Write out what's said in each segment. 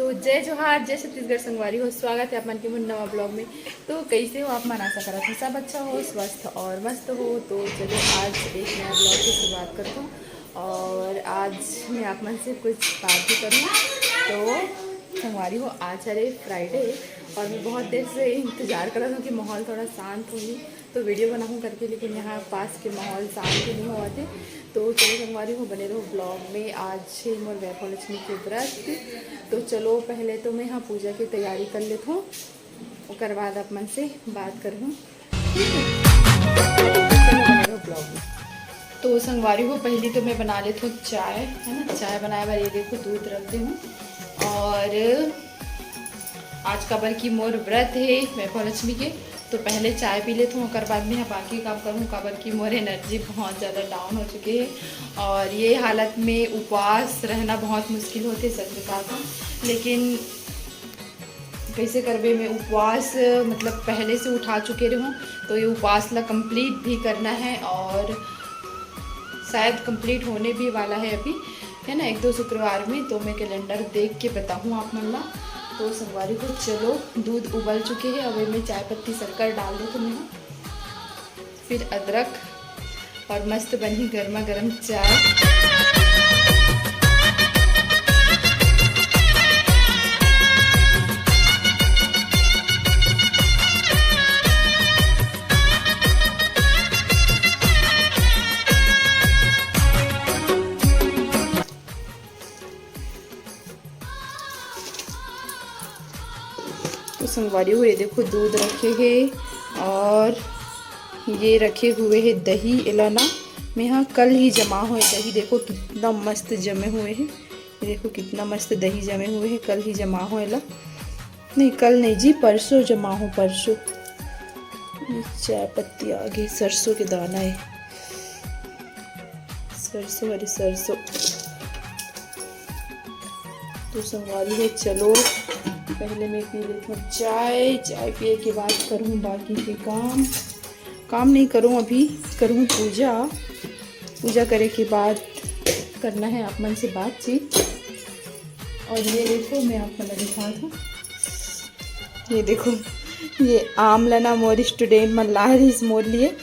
तो जय जोहार, जय छत्तीसगढ़ संगवारी हो। स्वागत है अपन के नवा ब्लॉग में। तो कैसे हो आप? मन आशा करा था सब अच्छा हो, स्वस्थ और मस्त हो। तो चलो आज एक नया ब्लॉग की शुरुआत करता हूँ और आज मैं आप मन से कुछ बात भी करूँ। तो संगवारी हो, आज है फ्राइडे और मैं बहुत देर से इंतज़ार कर रहा हूँ कि माहौल थोड़ा शांत होगी तो वीडियो बनाऊँ करके, लेकिन यहाँ पास के माहौल शांत ही नहीं हुआ थे। तो चलो संगवारी हो, बने रहो ब्लॉग में। आज है मोर वैभवलक्ष्मी के व्रत। तो चलो पहले तो मैं यहाँ पूजा की तैयारी कर लेता हूँ, उसके बाद आप मन से बात करूँ। ब्लॉग में तो संगवारी हो, पहली तो मैं बना लेती हूँ चाय, है ना। चाय बनाए बार ये देखो दूध रखती हूँ। और आज काबर की मोर व्रत है वैभवलक्ष्मी के, तो पहले चाय पी लेती हूँ, उसके बाद में यहाँ बाकी काम करूँ। काबर की मोर एनर्जी बहुत ज़्यादा डाउन हो चुकी है और ये हालत में उपवास रहना बहुत मुश्किल होते सच बता था। लेकिन कैसे करबे, मैं उपवास मतलब पहले से उठा चुके रहूँ, तो ये उपवास ला कंप्लीट भी करना है और शायद कंप्लीट होने भी वाला है अभी, है ना, 1-2 शुक्रवार में। तो मैं कैलेंडर देख के बताऊँ आप मन ला। तो संगवारी को चलो दूध उबल चुके हैं, अब मैं चाय पत्ती शक्कर डाल दूँ तो मैं, फिर अदरक और मस्त बनी गर्मा गर्म चाय। तो संगवारी हुए देखो दूध रखे हैं और ये रखे हुए हैं दही इलाना में, यहाँ कल ही जमा हुए दही, देखो कितना मस्त जमे हुए हैं। ये देखो कितना मस्त दही जमे हुए हैं, कल ही जमा हुए ला, नहीं कल नहीं जी, परसों जमा हो, परसों। चाय पत्ती आगे, सरसों के दाना है, सरसों, अरे सरसों। तो संगवारी है चलो पहले मैं पी लेती हूँ चाय। चाय पिए के बाद करूँ बाकी के काम नहीं करूँ, अभी करूँ पूजा। पूजा करे के बाद करना है आप मन से बातचीत। और ये देखो मैं आप मन दिखा दूँ, ये देखो ये आम लना मोर स्टूडेंट मन ला रही मोर लिए,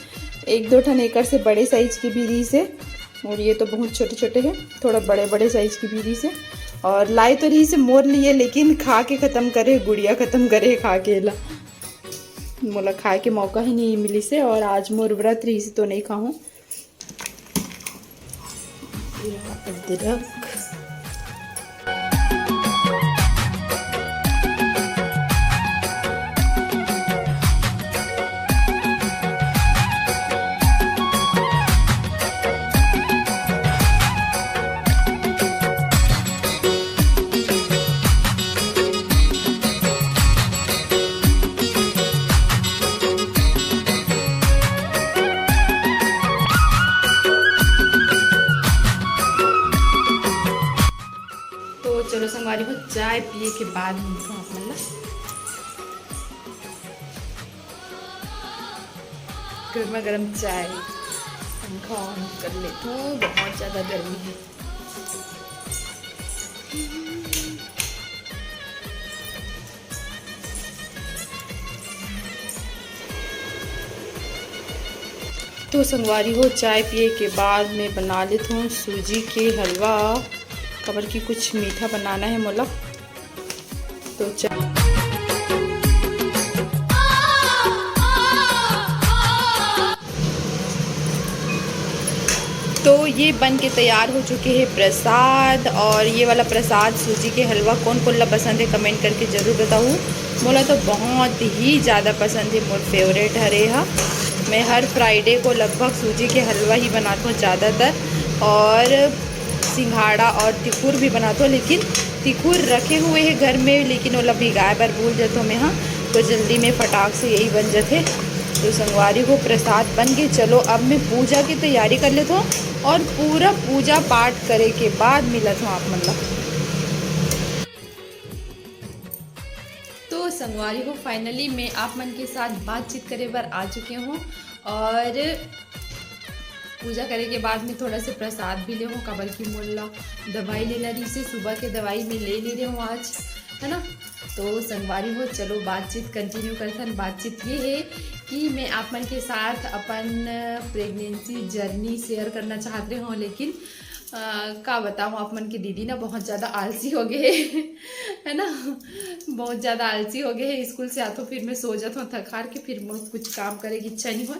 1-2 ठन एकड़ से बड़े साइज की भी रही से, और ये तो बहुत छोटे छोटे हैं, थोड़ा बड़े बड़े साइज की भी रही से। और लाई तो रही से मोर लिए, लेकिन खा के ख़त्म करे, गुड़िया ख़त्म करे खा के ला, मोला खाए के मौका ही नहीं मिली से। और आज मोर व्रत रही से तो नहीं खाऊँ। अदरक, चलो संगवारी को चाय पिए के बाद मतलब गर्मा गर्म चाय पंखा ऑन कर लेते हो, बहुत ज़्यादा गर्मी है। तो संगवारी हो चाय पिए के बाद मैं बना लेती हूँ सूजी के हलवा, खबर की कुछ मीठा बनाना है मोला। तो ये बन के तैयार हो चुके हैं प्रसाद। और ये वाला प्रसाद सूजी के हलवा कौन कौन ला पसंद है कमेंट करके ज़रूर बताऊँ। मोला तो बहुत ही ज़्यादा पसंद है, मोर फेवरेट हरे हा। मैं हर फ्राइडे को लगभग सूजी के हलवा ही बनाता हूँ ज़्यादातर, और सिंघाड़ा और तिखुर भी बनाता हूँ। लेकिन तिखुर रखे हुए हैं घर में, लेकिन वो भिगाए बार भूल जाता हूँ मैं, हाँ, तो जल्दी में फटाक से यही बन जाते। तो संगवारी को प्रसाद बन के चलो अब मैं पूजा की तैयारी कर लेता हूँ और पूरा पूजा पाठ करे के बाद मिलत हूँ आप मतलब। तो संगवारी को फाइनली मैं आप मन के साथ बातचीत करे बार आ चुके हूँ और पूजा करे के बाद में थोड़ा से प्रसाद भी ले हूँ, काबर की मोला दवाई ले ला रही से, सुबह के दवाई में ले रही हूँ आज। है ना। तो संगवारी हो चलो बातचीत कंटिन्यू करथन। बातचीत ये है कि मैं आप मन के साथ अपन प्रेगनेंसी जर्नी शेयर करना चाहते हूँ, लेकिन का बताऊँ आप मन की दीदी ना बहुत ज़्यादा आलसी हो गए है ना, बहुत ज़्यादा आलसी हो गए है। स्कूल से आतो फिर मैं सो जाता हूँ थक हार के, फिर कुछ काम करे की इच्छा नहीं हो,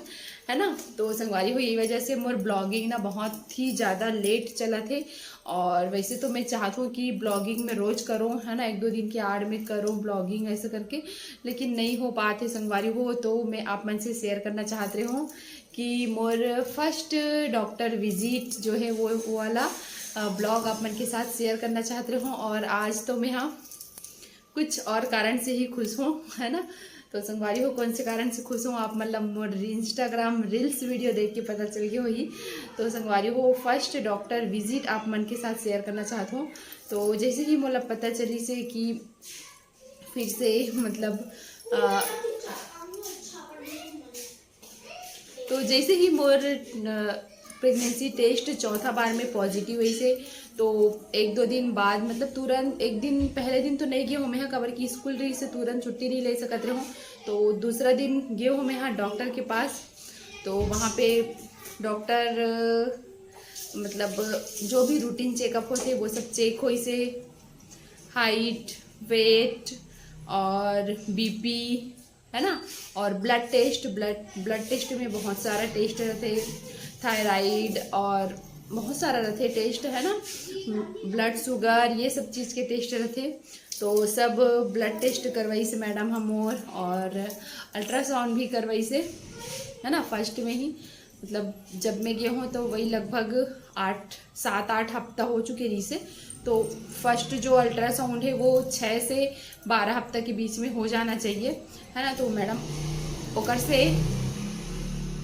है ना। तो संगवारी हो यही वजह से मोर ब्लॉगिंग ना बहुत ही ज़्यादा लेट चला थे। और वैसे तो मैं चाहती हूँ कि ब्लॉगिंग में रोज़ करूँ, है ना, 1-2 दिन की आड़ में करूँ ब्लॉगिंग ऐसे करके, लेकिन नहीं हो पाते संगवारी हो। तो मैं आप मन से शेयर करना चाहते हूँ कि मोर फर्स्ट डॉक्टर विजिट जो है वो वाला ब्लॉग आप मन के साथ शेयर करना चाहते हूँ। और आज तो मैं हाँ कुछ और कारण से ही खुश हूँ, है ना। तो संगवारी हो कौन से कारण से खुश हूँ आप मतलब मोर इंस्टाग्राम रील्स वीडियो देख के पता चल गया वही। तो संगवारी हो फर्स्ट डॉक्टर विजिट आप मन के साथ शेयर करना चाहता हूँ। तो जैसे कि मोला पता चली से कि फिर से मतलब तो जैसे ही मोर प्रेगनेंसी टेस्ट चौथा बार में पॉजिटिव हुई से, तो 1-2 दिन बाद मतलब तुरंत एक दिन पहले दिन तो नहीं गए हूँ मैं कबर की स्कूल रही से तुरंत छुट्टी नहीं ले सकते रहूँ। तो दूसरा दिन गए हूँ मैं यहाँ डॉक्टर के पास। तो वहाँ पे डॉक्टर मतलब जो भी रूटीन चेकअप होते वो सब चेक हुई से, हाइट वेट और बीपी, है ना, और ब्लड टेस्ट में बहुत सारा टेस्ट रहते, थायराइड और बहुत सारा रहते टेस्ट, है ना, ब्लड शुगर ये सब चीज़ के टेस्ट रहते। तो सब ब्लड टेस्ट करवाई से मैडम हम और अल्ट्रासाउंड भी करवाई से, है ना, फर्स्ट में ही मतलब जब मैं गया हूँ तो वही लगभग 7-8 हफ्ता हो चुके रही से। तो फर्स्ट जो अल्ट्रासाउंड है वो 6 से 12 हफ्ता के बीच में हो जाना चाहिए, है ना। तो मैडम ओकर से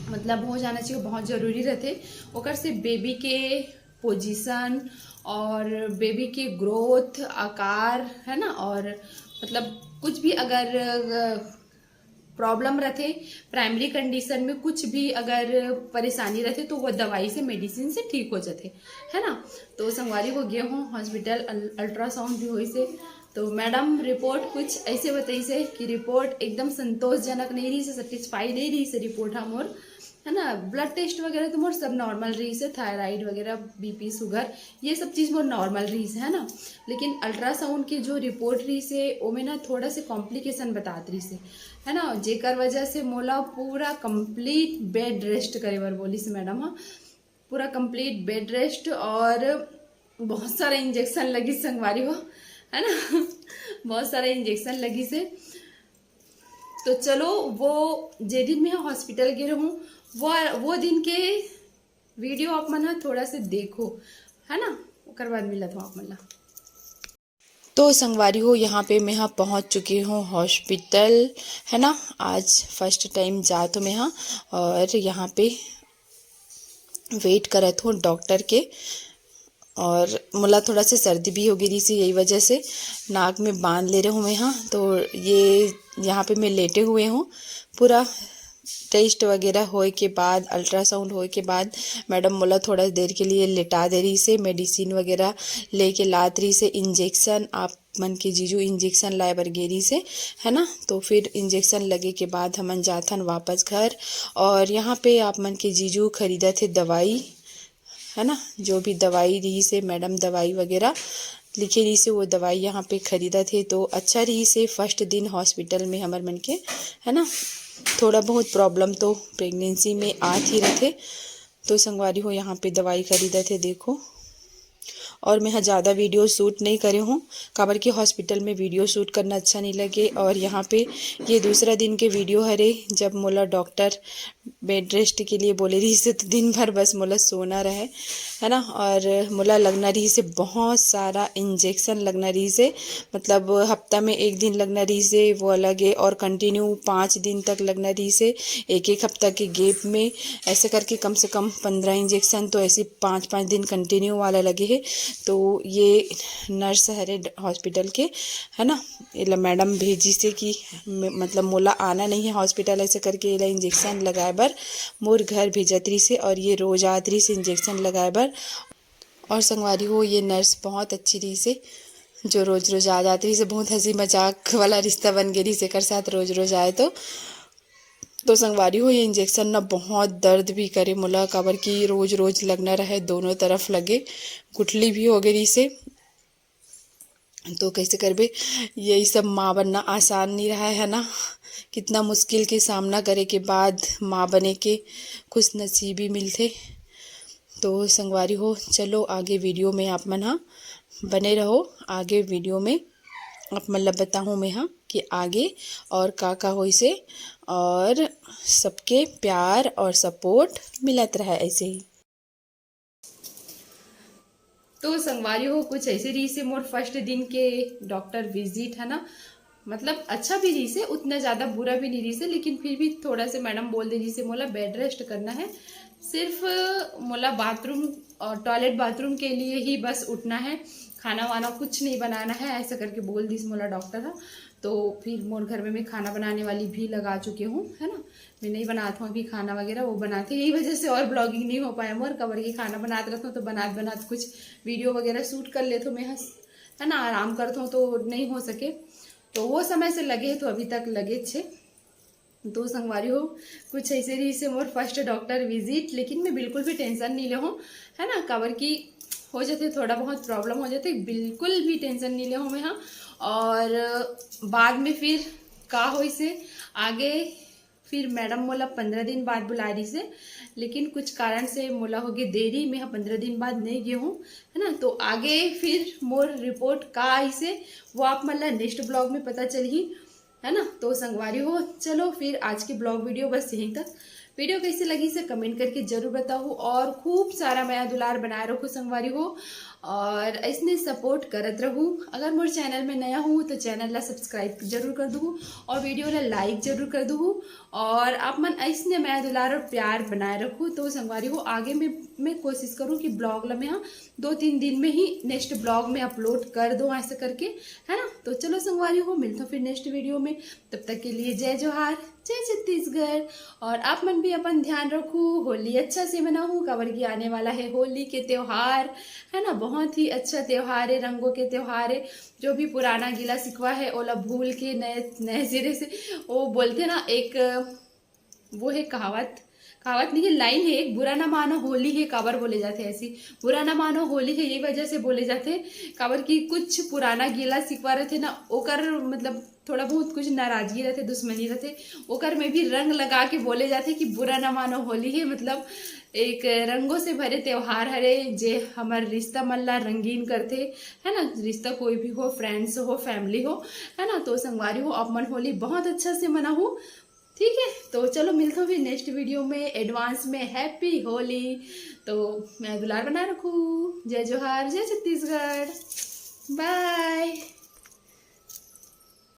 मतलब हो जाना चाहिए, बहुत ज़रूरी रहते ओकर से बेबी के पोजीशन और बेबी के ग्रोथ आकार, है ना, और मतलब कुछ भी अगर प्रॉब्लम रहते प्राइमरी कंडीशन में कुछ भी अगर परेशानी रहते तो वो दवाई से मेडिसिन से ठीक हो जाते, है ना। तो संगवारी को गए हूँ हॉस्पिटल, अल्ट्रासाउंड भी हुई से। तो मैडम रिपोर्ट कुछ ऐसे बताई से कि रिपोर्ट एकदम संतोषजनक नहीं रही से, सेटिस्फाई नहीं रही से रिपोर्ट हम और, है ना। ब्लड टेस्ट वगैरह तो मोर सब नॉर्मल रही से, थायराइड वगैरह बीपी शुगर ये सब चीज़ मोर नॉर्मल रही से, है ना। लेकिन अल्ट्रासाउंड की जो रिपोर्ट रही से वो में ना थोड़ा से कॉम्प्लिकेशन बतात रही से, है ना, जेकर वजह से मोला पूरा कंप्लीट बेड रेस्ट करे बार बोली से मैडम। हाँ पूरा कंप्लीट बेड रेस्ट और बहुत सारा इंजेक्शन लगी संगवारी हो, है ना बहुत सारा इंजेक्शन लगी से। तो चलो वो जे दिन मैं हॉस्पिटल गए रहूँ वो दिन के वीडियो आप मन थोड़ा से देखो, है ना, ओकर बाद मिला था आप मन। तो संगवारी हो यहाँ पे मैं यहाँ पहुँच चुकी हूँ हॉस्पिटल, है ना। आज फर्स्ट टाइम जा तो मैं यहाँ और यहाँ पे वेट करत हूँ डॉक्टर के। और मुला थोड़ा सा सर्दी भी हो गई थी, यही वजह से नाक में बांध ले रहे हूँ मैं यहाँ। तो ये यहाँ पे मैं लेटे हुए हूँ। पूरा टेस्ट वगैरह होए के बाद अल्ट्रासाउंड होए के बाद मैडम मोला थोड़ा देर के लिए लेटा दे रही से, मेडिसिन वगैरह लेके लात रही से, इंजेक्शन आप मन के जीजू इंजेक्शन लाए बर गेरी से, है ना। तो फिर इंजेक्शन लगे के बाद हमन जाथन वापस घर। और यहाँ पे आप मन के जीजू खरीदा थे दवाई, है ना, जो भी दवाई रही से मैडम दवाई वगैरह लिखे रही से वो दवाई यहाँ पे खरीदा थे। तो अच्छा रही से फर्स्ट दिन हॉस्पिटल में हमार मन के, है ना। थोड़ा बहुत प्रॉब्लम तो प्रेगनेंसी में आ ही रहे। तो संगवारी हो यहाँ पे दवाई खरीदा थे देखो। और मैं ज़्यादा वीडियो शूट नहीं करे हूँ काबर कि हॉस्पिटल में वीडियो शूट करना अच्छा नहीं लगे। और यहाँ पे ये दूसरा दिन के वीडियो हरे जब मोला डॉक्टर बेड रेस्ट के लिए बोले रही से, तो दिन भर बस मोला सोना रहे, है ना। और मोला लगना रही से बहुत सारा इंजेक्शन लगना रही से, मतलब हफ्ता में 1 दिन लगना रही से वो अलग है, और कंटिन्यू 5 दिन तक लगना रही से, 1-1 हफ्ता के गैप में ऐसे करके कम से कम 15 इंजेक्शन तो ऐसे 5-5 दिन कंटिन्यू वाला लगे है। तो ये नर्स हरे हॉस्पिटल के, है ना, ये मैडम भेजी से कि मतलब मोला आना नहीं है हॉस्पिटल ऐसे करके ये इंजेक्शन लगाए बर मोर घर भेजत रही से। और ये रोज आत रही से इंजेक्शन लगाए बर। और संगवारी हो ये नर्स बहुत अच्छी रही से, जो रोज रोज आ जाती है, बहुत हंसी मजाक वाला रिश्ता बन गया से कर साथ रोज रोज आए तो संगवारी हो ये इंजेक्शन ना बहुत दर्द भी करे मोला, काबर की रोज रोज लगना रहे, दोनों तरफ लगे, गुठली भी हो गई से। तो कैसे करबे, यही सब माँ बनना आसान नहीं रहा है ना, कितना मुश्किल के सामना करे के बाद माँ बने के खुश नसीबी मिलते। तो संगवारी हो चलो आगे वीडियो में आप मन हाँ बने रहो, आगे वीडियो में आप मतलब बताऊँ मैं हाँ कि आगे और का होई से, और सबके प्यार और सपोर्ट मिलत रहे ऐसे ही। तो संगवारी हो कुछ ऐसे रही से मोर फर्स्ट दिन के डॉक्टर विजिट है ना, मतलब अच्छा भी रही से, उतना ज़्यादा बुरा भी नहीं रही से, लेकिन फिर भी थोड़ा से मैडम बोल दे रही से मोला बेड रेस्ट करना है, सिर्फ मोला बाथरूम और टॉयलेट बाथरूम के लिए ही बस उठना है, खाना वाना कुछ नहीं बनाना है, ऐसा करके बोल दी मोला डॉक्टर था। तो फिर मोर घर में मैं खाना बनाने वाली भी लगा चुकी हूँ है ना, मैं नहीं बनाता हूँ अभी खाना वगैरह, वो बनाते, यही वजह से और ब्लॉगिंग नहीं हो पाया मोर, कबर की खाना बनाते रहता हूँ तो बनाते कुछ वीडियो वगैरह शूट कर लेता हूँ मैं है ना, आराम करता हूँ तो नहीं हो सके, तो वो समय से लगे तो अभी तक लगे छे। तो संगवारी हो कुछ ऐसे रही से मोर फर्स्ट डॉक्टर विजिट, लेकिन मैं बिल्कुल भी टेंशन नहीं ले हूँ है ना, काबर की हो जाते थोड़ा बहुत प्रॉब्लम हो जाते, बिल्कुल भी टेंशन नहीं ले हूँ मैं हाँ। और बाद में फिर का हो से आगे फिर मैडम मोला 15 दिन बाद बुला रही से, लेकिन कुछ कारण से मोला हो गई देरी, मैं 15 दिन बाद नहीं गई हूँ है ना, तो आगे फिर मोर रिपोर्ट का आई से वो आप मतलब नेक्स्ट ब्लॉग में पता चली है ना। तो संगवारी हो चलो फिर आज की ब्लॉग वीडियो बस यहीं तक, वीडियो कैसी लगी से कमेंट करके जरूर बताओ, और खूब सारा माया दुलार बनाए रखो संगवारी हो, और ऐसने सपोर्ट करत रहूँ। अगर मोर चैनल में नया हूँ तो चैनल ला सब्सक्राइब जरूर कर दूँ और वीडियो ला लाइक जरूर कर दूँ, और आप मन ऐसने माया दुलार और प्यार बनाए रखूँ। तो संगवारी हो आगे मैं कोशिश करूँ कि ब्लॉग ला मैं हाँ 2-3 दिन में ही नेक्स्ट ब्लॉग में अपलोड कर दूँ ऐसा करके है ना। तो चलो संगवारी हो मिलता हूँ फिर नेक्स्ट वीडियो में, तब तक के लिए जय जोहार, जय छत्तीसगढ़, और आप मन भी अपन ध्यान रखो, होली अच्छा से मनाओ, काबर की आने वाला है होली के त्योहार है ना, बहुत ही अच्छा त्योहार है, रंगों के त्योहार है, जो भी पुराना गिला शिकवा है ओला भूल के नए नए सिरे से, वो बोलते ना एक वो है कहावत नहीं है, लाइन है एक, बुरा ना मानो होली है काबर बोले जाते हैं, ऐसी बुरा ना मानो होली है यही वजह से बोले जाते हैं, काबर की कुछ पुराना गिला शिकवा रहते ना, ओकर मतलब थोड़ा बहुत कुछ नाराजगी रहते, दुश्मनी रहते, ओकर में भी रंग लगा के बोले जाते कि बुरा ना मानो होली है, मतलब एक रंगों से भरे त्योहार हरे जे हमार रिश्ता मन ला रंगीन करते है ना, रिश्ता कोई भी हो, फ्रेंड्स हो, फैमिली हो है ना। तो संगवारी हो आप मन होली बहुत अच्छा से मनाओ, ठीक है। तो चलो मिलता हूँ फिर नेक्स्ट वीडियो में, एडवांस में हैप्पी होली। तो मैं दुलार बनाए रखूँ, जय जोहार, जय छत्तीसगढ़, बाय।